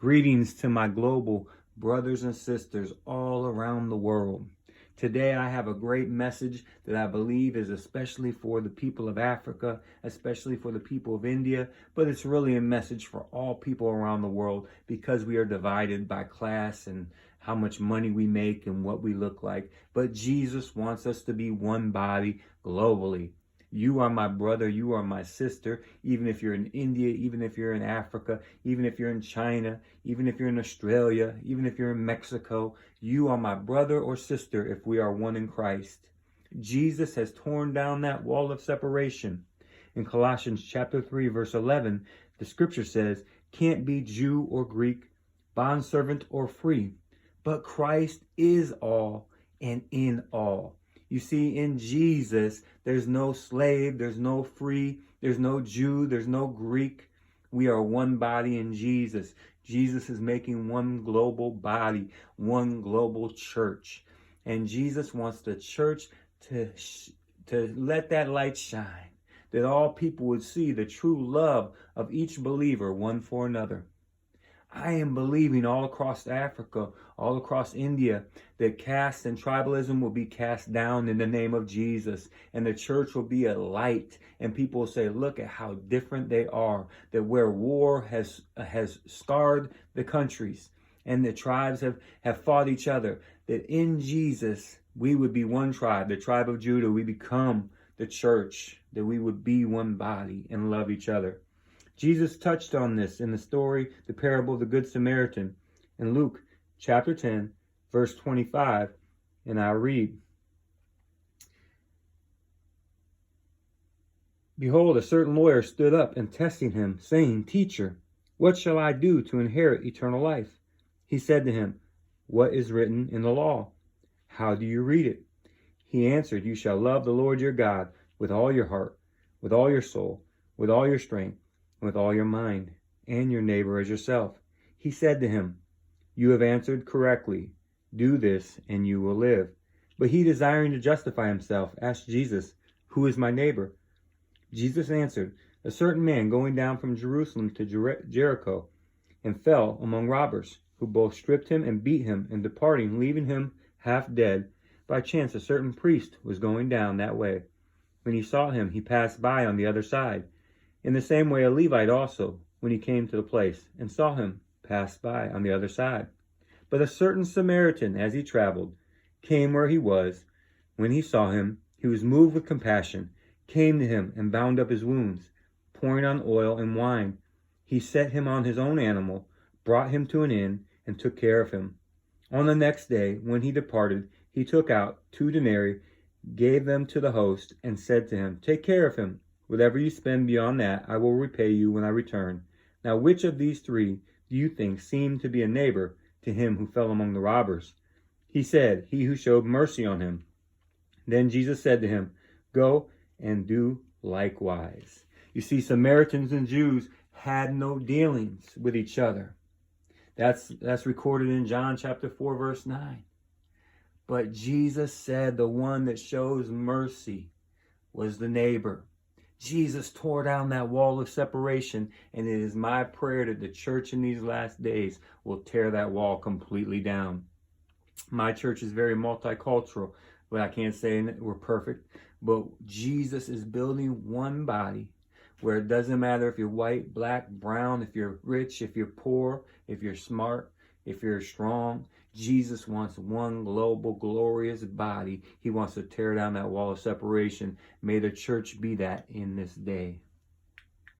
Greetings to my global brothers and sisters all around the world. Today I have a great message that I believe is especially for the people of Africa, especially for the people of India, but it's really a message for all people around the world because we are divided by class and how much money we make and what we look like. But Jesus wants us to be one body globally. You are my brother, you are my sister, even if you're in India, even if you're in Africa, even if you're in China, even if you're in Australia, even if you're in Mexico, you are my brother or sister if we are one in Christ. Jesus has torn down that wall of separation. In Colossians chapter 3, verse 11, the scripture says, can't be Jew or Greek, bondservant or free, but Christ is all and in all. You see, in Jesus, there's no slave, there's no free, there's no Jew, there's no Greek. We are one body in Jesus. Jesus is making one global body, one global church. And Jesus wants the church to let that light shine, that all people would see the true love of each believer one for another. I am believing all across Africa, all across India, that caste and tribalism will be cast down in the name of Jesus. And the church will be a light. And people will say, look at how different they are. That where war has scarred the countries and the tribes have fought each other. That in Jesus, we would be one tribe, the tribe of Judah. We become the church. That we would be one body and love each other. Jesus touched on this in the story, the parable of the Good Samaritan, in Luke chapter 10, verse 25, and I read, Behold, a certain lawyer stood up and testing him, saying, Teacher, what shall I do to inherit eternal life? He said to him, What is written in the law? How do you read it? He answered, You shall love the Lord your God with all your heart, with all your soul, with all your strength, with all your mind, and your neighbor as yourself. He said to him, You have answered correctly. Do this, and you will live. But he, desiring to justify himself, asked Jesus, Who is my neighbor? Jesus answered, A certain man going down from Jerusalem to Jericho, and fell among robbers, who both stripped him and beat him, and departing, leaving him half dead. By chance a certain priest was going down that way. When he saw him, he passed by on the other side. In the same way a Levite also, when he came to the place, and saw him, passed by on the other side. But a certain Samaritan, as he traveled, came where he was. When he saw him, he was moved with compassion, came to him and bound up his wounds, pouring on oil and wine. He set him on his own animal, brought him to an inn, and took care of him. On the next day, when he departed, he took out 2 denarii, gave them to the host, and said to him, Take care of him. Whatever you spend beyond that, I will repay you when I return. Now which of these 3 do you think seemed to be a neighbor to him who fell among the robbers? He said, He who showed mercy on him. Then Jesus said to him, Go and do likewise. You see, Samaritans and Jews had no dealings with each other. That's recorded in John chapter 4, verse 9. But Jesus said the one that shows mercy was the neighbor. Jesus tore down that wall of separation, and it is my prayer that the church in these last days will tear that wall completely down. My church is very multicultural, but I can't say we're perfect. But Jesus is building one body where it doesn't matter if you're white, black, brown, if you're rich, if you're poor, if you're smart, if you're strong. Jesus wants one global, glorious body. He wants to tear down that wall of separation. May the church be that in this day.